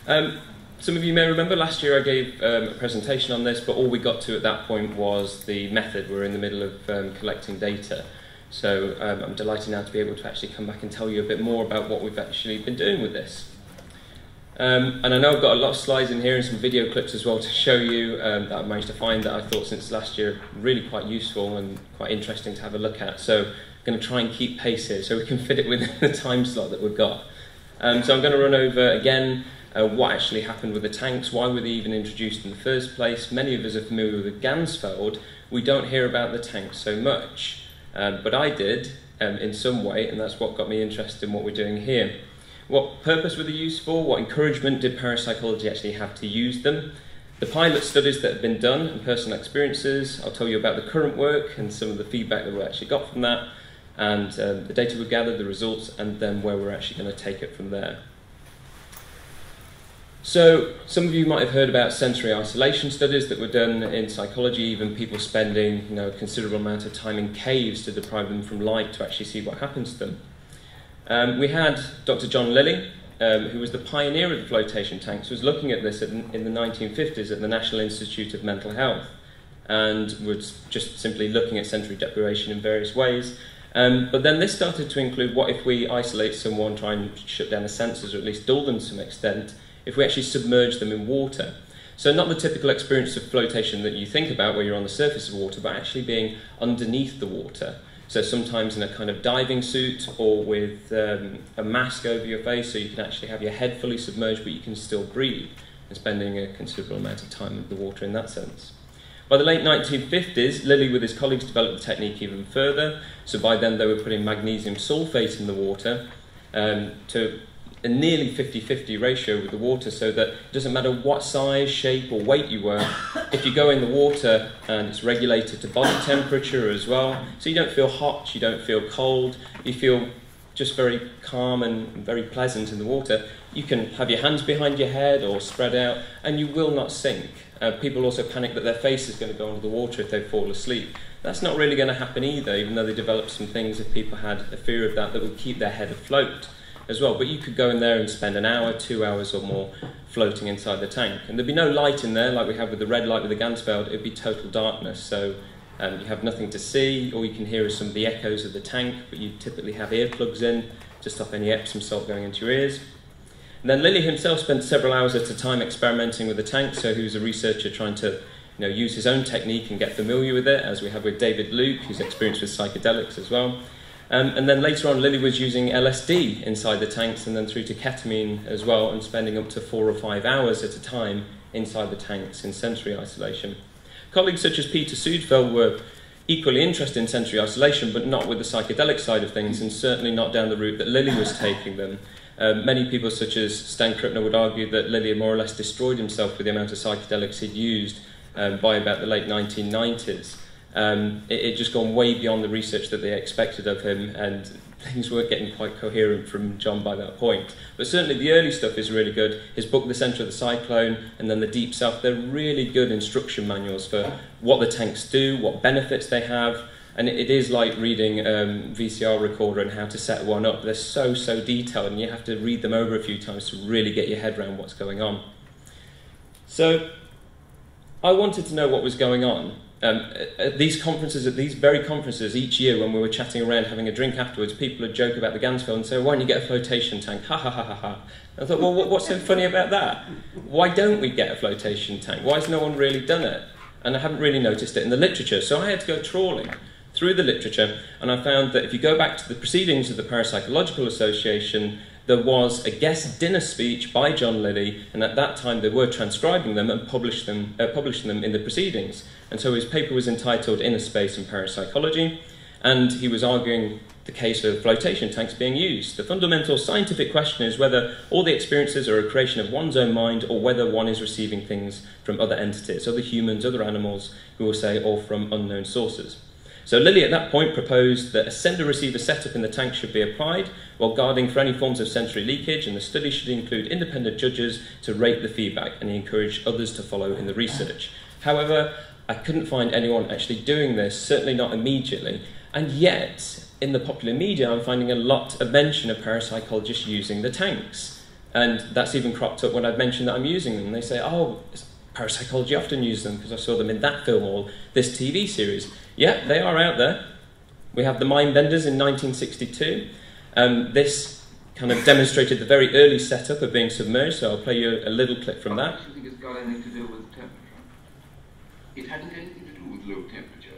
Some of you may remember last year I gave a presentation on this, but all we got to at that point was the method. We're in the middle of collecting data. So I'm delighted now to be able to actually come back and tell you a bit more about what we've actually been doing with this. And I know I've got a lot of slides in here and some video clips as well to show you that I've managed to find that I thought since last year really quite useful and quite interesting to have a look at. So I'm going to try and keep pace here so we can fit it within the time slot that we've got. So I'm going to run over again what actually happened with the tanks, why were they even introduced in the first place. Many of us are familiar with Gansfeld. We don't hear about the tanks so much, but I did in some way, and that's what got me interested in what we're doing here. What purpose were they used for? What encouragement did parapsychology actually have to use them? The pilot studies that have been done and personal experiences. I'll tell you about the current work and some of the feedback that we actually got from that, and the data we've gathered, the results, and then where we're actually going to take it from there. So some of you might have heard about sensory isolation studies that were done in psychology, even people spending a considerable amount of time in caves to deprive them from light to actually see what happens to them. We had Dr. John Lilly, who was the pioneer of the flotation tanks, was looking at this in the 1950s at the National Institute of Mental Health, and was just simply looking at sensory deprivation in various ways. But then this started to include what if we isolate someone, try and shut down the senses, or at least dull them to some extent, if we actually submerge them in water. So not the typical experience of flotation that you think about where you're on the surface of water, but actually being underneath the water. So sometimes in a kind of diving suit or with a mask over your face so you can actually have your head fully submerged but you can still breathe, and spending a considerable amount of time in the water in that sense. By the late 1950s, Lilly with his colleagues developed the technique even further. So by then they were putting magnesium sulfate in the water to a nearly 50-50 ratio with the water, so that it doesn't matter what size, shape or weight you were, if you go in the water and it's regulated to body temperature as well, so you don't feel hot, you don't feel cold, you feel just very calm and very pleasant in the water. You can have your hands behind your head or spread out and you will not sink. People also panic that their face is going to go under the water if they fall asleep. That's not really going to happen either, even though they developed some things if people had a fear of that would keep their head afloat as well. But you could go in there and spend an hour, 2 hours or more floating inside the tank. And there'd be no light in there like we have with the red light with the Gansfeld. It'd be total darkness. So you have nothing to see. All you can hear is some of the echoes of the tank, but you typically have earplugs in to stop any Epsom salt going into your ears. And then Lilly himself spent several hours at a time experimenting with the tank. So he was a researcher trying to use his own technique and get familiar with it, as we have with David Luke, who's experienced with psychedelics as well. And then later on, Lilly was using LSD inside the tanks and then through to ketamine as well, and spending up to 4 or 5 hours at a time inside the tanks in sensory isolation. Colleagues such as Peter Sudfeld were equally interested in sensory isolation, but not with the psychedelic side of things, and certainly not down the route that Lilly was taking them. Many people such as Stan Krippner would argue that Lilly had more or less destroyed himself with the amount of psychedelics he'd used by about the late 1990s. It just gone way beyond the research that they expected of him, and things weren't getting quite coherent from John by that point. But certainly the early stuff is really good. His book, The Centre of the Cyclone, and then The Deep South, they're really good instruction manuals for what the tanks do, what benefits they have, and it is like reading VCR recorder and how to set one up. They're so detailed, and you have to read them over a few times to really get your head around what's going on. So I wanted to know what was going on. At these very conferences, each year when we were chatting around having a drink afterwards, people would joke about the Gansfeld and say, why don't you get a flotation tank? Ha ha ha ha ha. I thought, well, what's so funny about that? Why don't we get a flotation tank? Why has no one really done it? And I haven't really noticed it in the literature. So I had to go trawling through the literature, and I found that if you go back to the proceedings of the Parapsychological Association, there was a guest dinner speech by John Lilly, and at that time they were transcribing them and publishing them in the proceedings. And so his paper was entitled Inner Space and Parapsychology, and he was arguing the case of flotation tanks being used. The fundamental scientific question is whether all the experiences are a creation of one's own mind, or whether one is receiving things from other entities, other humans, other animals, who will say, or from unknown sources. So Lilly at that point proposed that a sender-receiver setup in the tank should be applied while guarding for any forms of sensory leakage, and the study should include independent judges to rate the feedback, and he encouraged others to follow in the research. However, I couldn't find anyone actually doing this, certainly not immediately, and yet in the popular media I'm finding a lot of mention of parapsychologists using the tanks. And that's even cropped up when I've mentioned that I'm using them. They say, oh, parapsychology often use them because I saw them in that film or this TV series. Yeah, they are out there. We have The Mind Benders in 1962. This kind of demonstrated the very early setup of being submerged, so I'll play you a little clip from that. I don't think it's got anything to do with temperature. It hadn't anything to do with low temperature.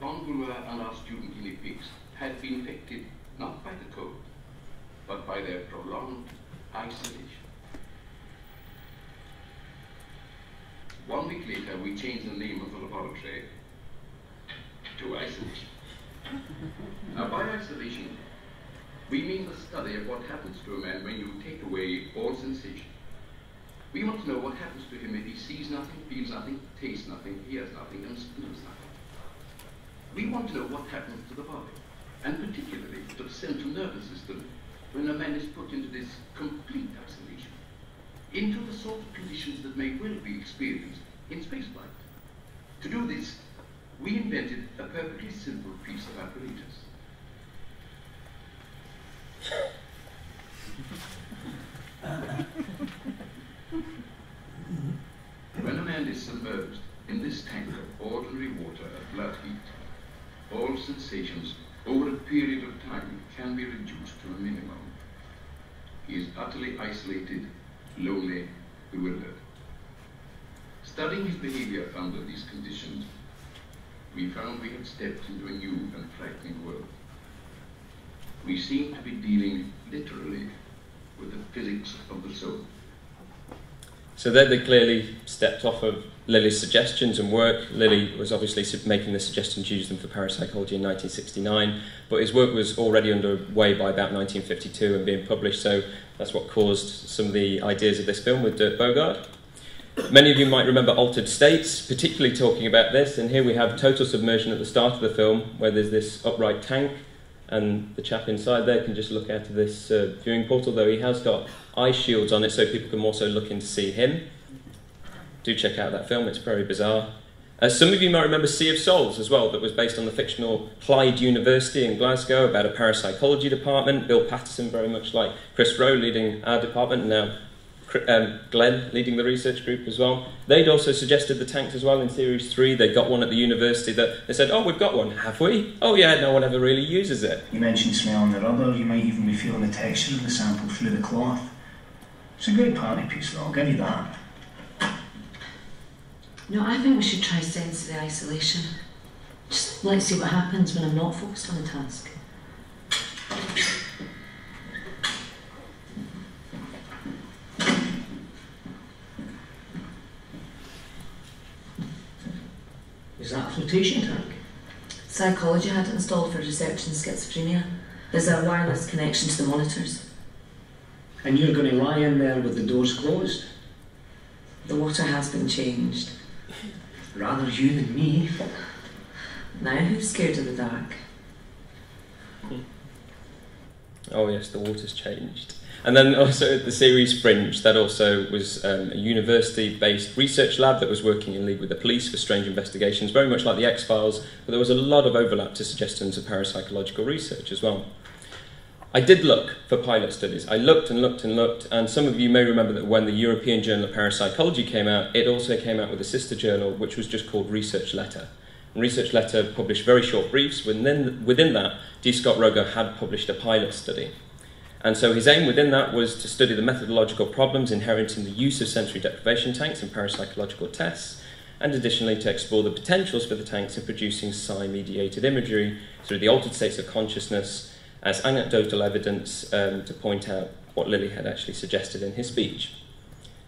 Conducive and our student Lilly had been affected not by the cold, but by their prolonged isolation. 1 week later, we changed the name of the laboratory to isolation. Now, by isolation, we mean the study of what happens to a man when you take away all sensation. We want to know what happens to him if he sees nothing, feels nothing, tastes nothing, hears nothing, and smells nothing. We want to know what happens to the body, and particularly to the central nervous system, when a man is put into this complete isolation, into the sort of conditions that may well be experienced in spaceflight. To do this, we invented a perfectly simple piece of apparatus. When a man is submerged in this tank of ordinary water at blood heat, all sensations over a period of time can be reduced to a minimum. He is utterly isolated, lonely, bewildered. Studying his behavior under these conditions, we found we had stepped into a new and frightening world. We seemed to be dealing literally with the physics of the soul. So there they clearly stepped off of Lilly's suggestions and work. Lilly was obviously making the suggestion to use them for parapsychology in 1969, but his work was already underway by about 1952 and being published, so that's what caused some of the ideas of this film with Dirk Bogarde. Many of you might remember Altered States, particularly talking about this, and here we have total submersion at the start of the film, where there's this upright tank, and the chap inside there can just look out of this viewing portal, though he has got eye shields on it so people can also look in to see him. Do check out that film, it's very bizarre. Some of you might remember Sea of Souls as well, that was based on the fictional Clyde University in Glasgow, about a parapsychology department. Bill Patterson, very much like Chris Rowe, leading our department, and now Glenn leading the research group as well. They'd also suggested the tanks as well in Series 3. They got one at the university that they said, oh, we've got one, have we? Oh yeah, no one ever really uses it. You mentioned smelling the rubber, you might even be feeling the texture of the sample through the cloth. It's a great party piece though, I'll give you that. No, I think we should try sensory isolation. Just let's see what happens when I'm not focused on the task. Is that a flotation tank? Psychology had it installed for research in schizophrenia. There's a wireless connection to the monitors. And you're going to lie in there with the doors closed? The water has been changed. Rather you than me. Now who's scared of the dark? Oh yes, the water's changed. And then also the series Fringe, that also was a university-based research lab that was working in league with the police for strange investigations, very much like the X-Files, but there was a lot of overlap to suggestions of parapsychological research as well. I did look for pilot studies. I looked and looked and looked, and some of you may remember that when the European Journal of Parapsychology came out, it also came out with a sister journal, which was just called Research Letter. And Research Letter published very short briefs. Within that, D. Scott Rogo had published a pilot study. And so his aim within that was to study the methodological problems inherent in the use of sensory deprivation tanks in parapsychological tests, and additionally to explore the potentials for the tanks in producing psi-mediated imagery through the altered states of consciousness as anecdotal evidence to point out what Lilly had actually suggested in his speech.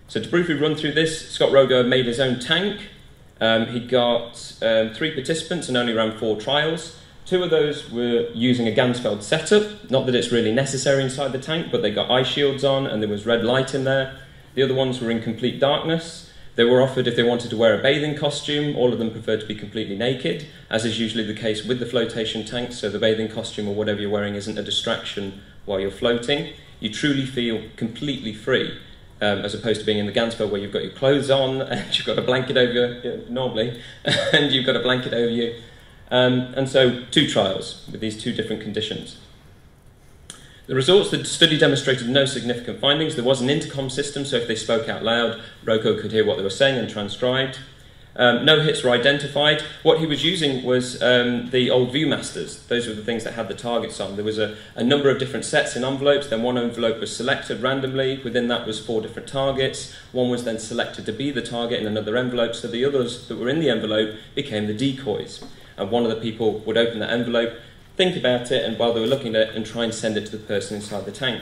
So to briefly run through this, Scott Rogo made his own tank. He got 3 participants and only ran 4 trials. 2 of those were using a Ganzfeld setup. Not that it's really necessary inside the tank, but they got eye shields on and there was red light in there. The other ones were in complete darkness. They were offered if they wanted to wear a bathing costume. All of them preferred to be completely naked, as is usually the case with the flotation tanks, so the bathing costume or whatever you're wearing isn't a distraction while you're floating. You truly feel completely free, as opposed to being in the Ganzfeld where you've got your clothes on and you've got a blanket over you, normally, and you've got a blanket over you. And so 2 trials with these 2 different conditions. The results, the study demonstrated no significant findings. There was an intercom system, so if they spoke out loud, Rocco could hear what they were saying and transcribed. No hits were identified. What he was using was the old Viewmasters. Those were the things that had the targets on. There was a number of different sets in envelopes. Then one envelope was selected randomly. Within that was 4 different targets. One was then selected to be the target in another envelope, so the others that were in the envelope became the decoys. And one of the people would open that envelope, think about it, and while they were looking at it, and try and send it to the person inside the tank.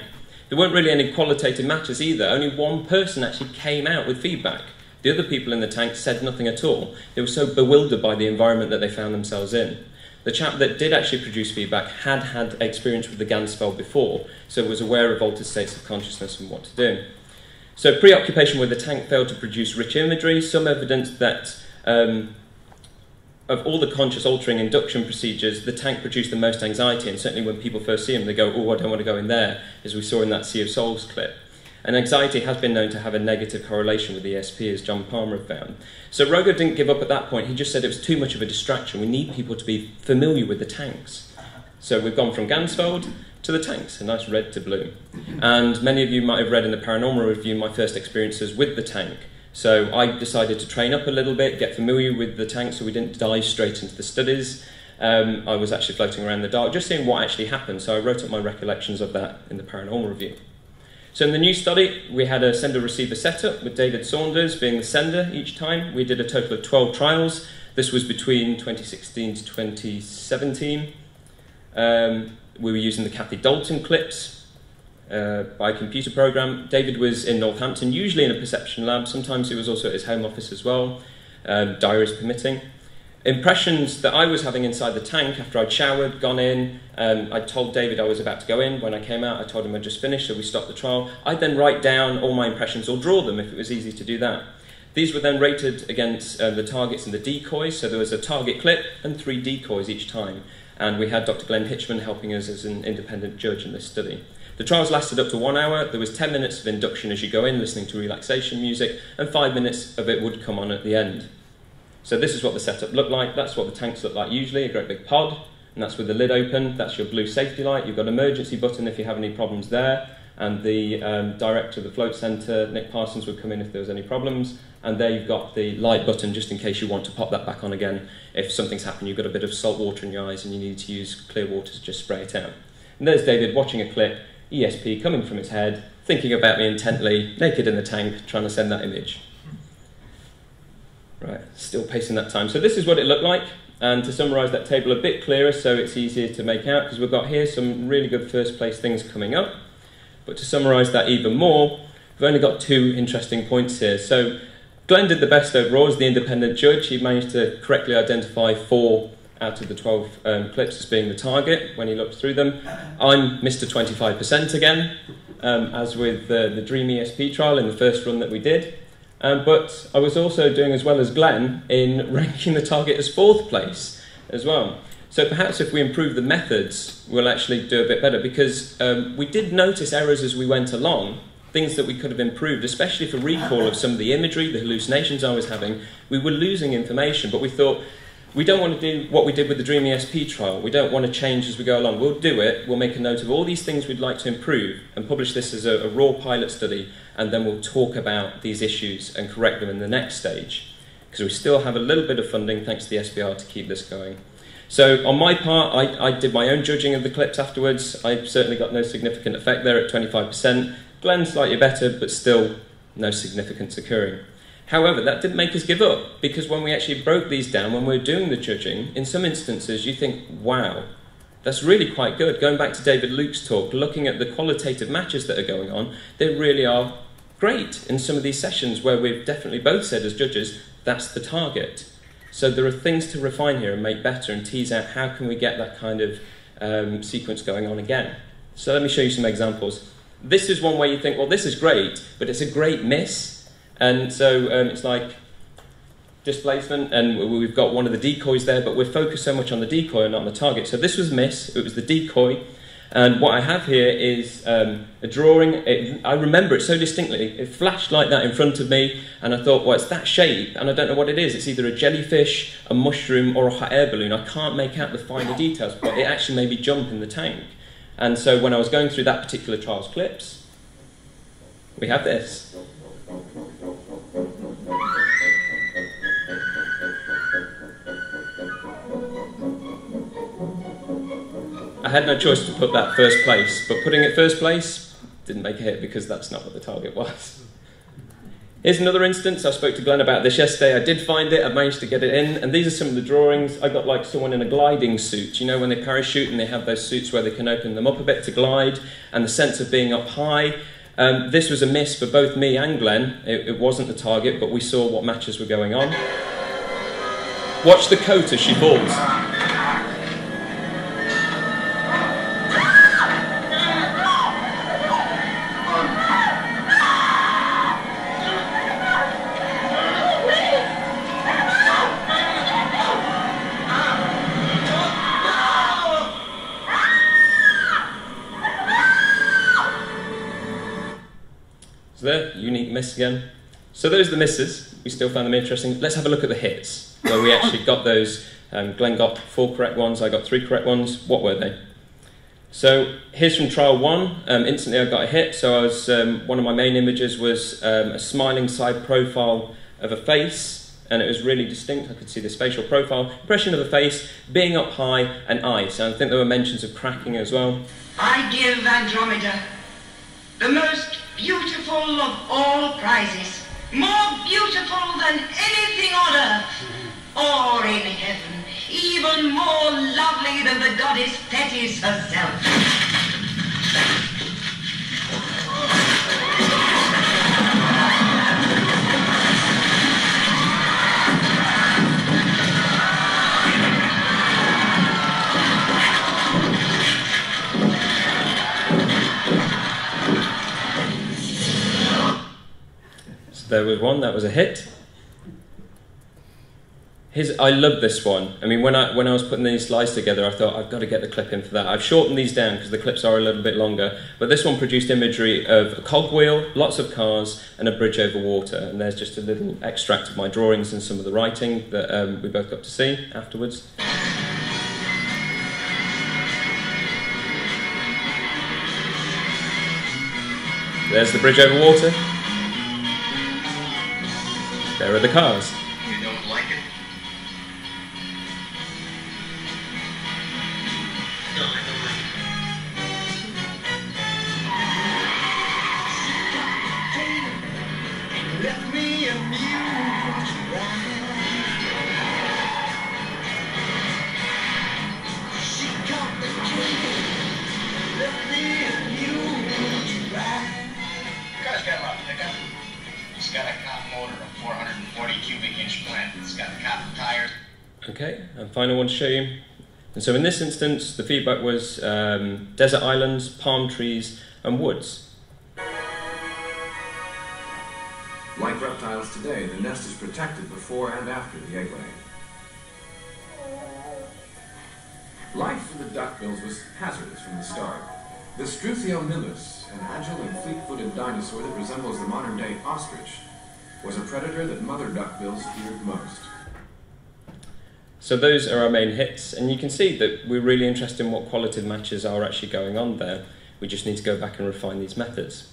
There weren't really any qualitative matches either. Only one person actually came out with feedback. The other people in the tank said nothing at all. They were so bewildered by the environment that they found themselves in. The chap that did actually produce feedback had had experience with the Ganzfeld before, so was aware of altered states of consciousness and what to do. So preoccupation with the tank failed to produce rich imagery. Some evidence that of all the conscious altering induction procedures, the tank produced the most anxiety, and certainly when people first see them, they go, oh, I don't want to go in there, as we saw in that Sea of Souls clip. And anxiety has been known to have a negative correlation with ESP, as John Palmer had found. So Rogo didn't give up at that point. He just said it was too much of a distraction. We need people to be familiar with the tanks. So we've gone from Ganzfeld to the tanks, a nice red to blue. And many of you might have read in the Paranormal Review my first experiences with the tank. So I decided to train up a little bit, get familiar with the tank so we didn't dive straight into the studies. I was actually floating around in the dark, just seeing what actually happened. So I wrote up my recollections of that in the Paranormal Review. So in the new study, we had a sender-receiver setup with David Saunders being the sender each time. We did a total of 12 trials. This was between 2016 to 2017. We were using the Kathy Dalton clips by a computer program. David was in Northampton, usually in a perception lab. Sometimes he was also at his home office as well, diaries permitting. Impressions that I was having inside the tank after I'd showered, gone in, I told David I was about to go in. When I came out, I told him I'd just finished, so we stopped the trial. I'd then write down all my impressions or draw them if it was easy to do that. These were then rated against the targets and the decoys, so there was a target clip and 3 decoys each time. And we had Dr. Glenn Hitchman helping us as an independent judge in this study. The trials lasted up to 1 hour. There was 10 minutes of induction as you go in, listening to relaxation music, and 5 minutes of it would come on at the end. So this is what the setup looked like. That's what the tanks look like usually, a great big pod, and that's with the lid open. That's your blue safety light. You've got an emergency button if you have any problems there, and the director of the float centre, Nick Parsons, would come in if there was any problems, and there you've got the light button just in case you want to pop that back on again. If something's happened, you've got a bit of salt water in your eyes and you need to use clear water to just spray it out. And there's David watching a clip, ESP coming from his head, thinking about me intently, naked in the tank, trying to send that image. Right, still pacing that time. So this is what it looked like, and to summarise that table a bit clearer so it's easier to make out, because we've got here some really good first place things coming up. But to summarise that even more, we've only got 2 interesting points here. So Glenn did the best overall as the independent judge. He managed to correctly identify 4 out of the 12 clips as being the target when he looked through them. I'm Mr. 25% again, as with the Dream ESP trial in the first run that we did. But I was also doing as well as Glenn in ranking the target as 4th place as well. So perhaps if we improve the methods, we'll actually do a bit better, because we did notice errors as we went along, things that we could have improved, especially for recall of some of the imagery, the hallucinations I was having. We were losing information, but we thought, we don't want to do what we did with the Dream ESP trial. We don't want to change as we go along. We'll do it. We'll make a note of all these things we'd like to improve and publish this as a raw pilot study, and then we'll talk about these issues and correct them in the next stage, because we still have a little bit of funding thanks to the SBR to keep this going. So on my part, I did my own judging of the clips afterwards. I certainly got no significant effect there at 25%. Glenn slightly better, but still no significance occurring. However, that didn't make us give up, because when we actually broke these down, when we were doing the judging, in some instances you think, wow, that's really quite good. Going back to David Luke's talk, looking at the qualitative matches that are going on, they really are great in some of these sessions where we've definitely both said as judges, that's the target. So there are things to refine here and make better and tease out how can we get that kind of sequence going on again. So let me show you some examples. This is one where you think, well, this is great, but it's a great miss. And so it's like displacement, and we've got one of the decoys there, but we're focused so much on the decoy and not on the target. So this was miss, it was the decoy. And what I have here is a drawing. I remember it so distinctly. It flashed like that in front of me, and I thought, well, it's that shape, and I don't know what it is. It's either a jellyfish, a mushroom, or a hot air balloon. I can't make out the finer details, but it actually made me jump in the tank. And so when I was going through that particular trial's clips, we have this. I had no choice to put that first place, but putting it first place didn't make a hit because that's not what the target was. Here's another instance. I spoke to Glenn about this yesterday. I did find it. I managed to get it in. And these are some of the drawings. I got like someone in a gliding suit. You know, when they parachute and they have those suits where they can open them up a bit to glide, and the sense of being up high. This was a miss for both me and Glenn. It wasn't the target, but we saw what matches were going on. Watch the coat as she falls. So there, unique miss again. So those are the misses. We still found them interesting. Let's have a look at the hits, where we actually got those. Glenn got 4 correct ones, I got 3 correct ones. What were they? So here's from trial 1. Instantly I got a hit. So I was, one of my main images was a smiling side profile of a face, and it was really distinct. I could see this facial profile, impression of a face, being up high, and eyes. And I think there were mentions of cracking as well. I give Andromeda the most beautiful of all prizes, more beautiful than anything on earth or in heaven, even more lovely than the goddess Thetis herself. There was one, that was a hit. I love this one. I mean, when I was putting these slides together, I thought, I've got to get the clip in for that. I've shortened these down because the clips are a little bit longer, but this one produced imagery of a cogwheel, lots of cars, and a bridge over water. And there's just a little extract of my drawings and some of the writing that we both got to see afterwards. There's the bridge over water. There are the cars. You don't like it? No, I don't like it. Let me amuse you right. She got the cake. Let me amuse you right. Car's got a lot of pickup. It's got a cop motor, a 440 cubic inch plant. It's got cop tires. Okay, and final one to show you. And so in this instance, the feedback was desert islands, palm trees, and woods. Like reptiles today, the nest is protected before and after the egg laying. Life for the duckbills was hazardous from the start. The Struthiomimus, an agile and fleet-footed dinosaur that resembles the modern-day ostrich, was a predator that mother duckbills feared most. So those are our main hits, and you can see that we're really interested in what qualitative matches are actually going on there. We just need to go back and refine these methods.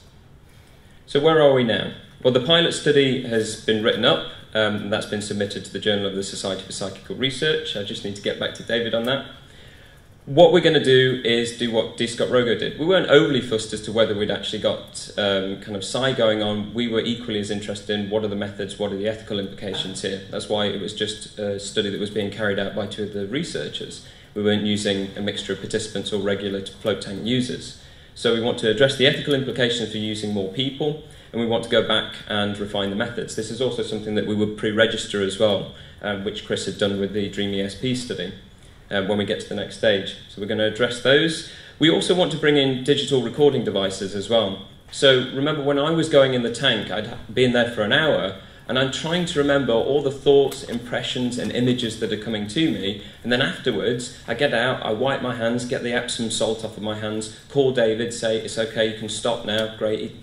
So where are we now? Well, the pilot study has been written up, and that's been submitted to the Journal of the Society for Psychical Research. I just need to get back to David on that. What we're going to do is do what D. Scott Rogo did. We weren't overly fussed as to whether we'd actually got kind of psi going on. We were equally as interested in what are the methods, what are the ethical implications here. That's why it was just a study that was being carried out by 2 of the researchers. We weren't using a mixture of participants or regular float tank users. So we want to address the ethical implications for using more people, and we want to go back and refine the methods. This is also something that we would pre-register as well, which Chris had done with the Dream ESP study. When we get to the next stage. So we're going to address those. We also want to bring in digital recording devices as well. So remember when I was going in the tank, I'd been there for an hour, and I'm trying to remember all the thoughts, impressions, and images that are coming to me, and then afterwards, I get out, I wipe my hands, get the Epsom salt off of my hands, call David, say, it's okay, you can stop now, great,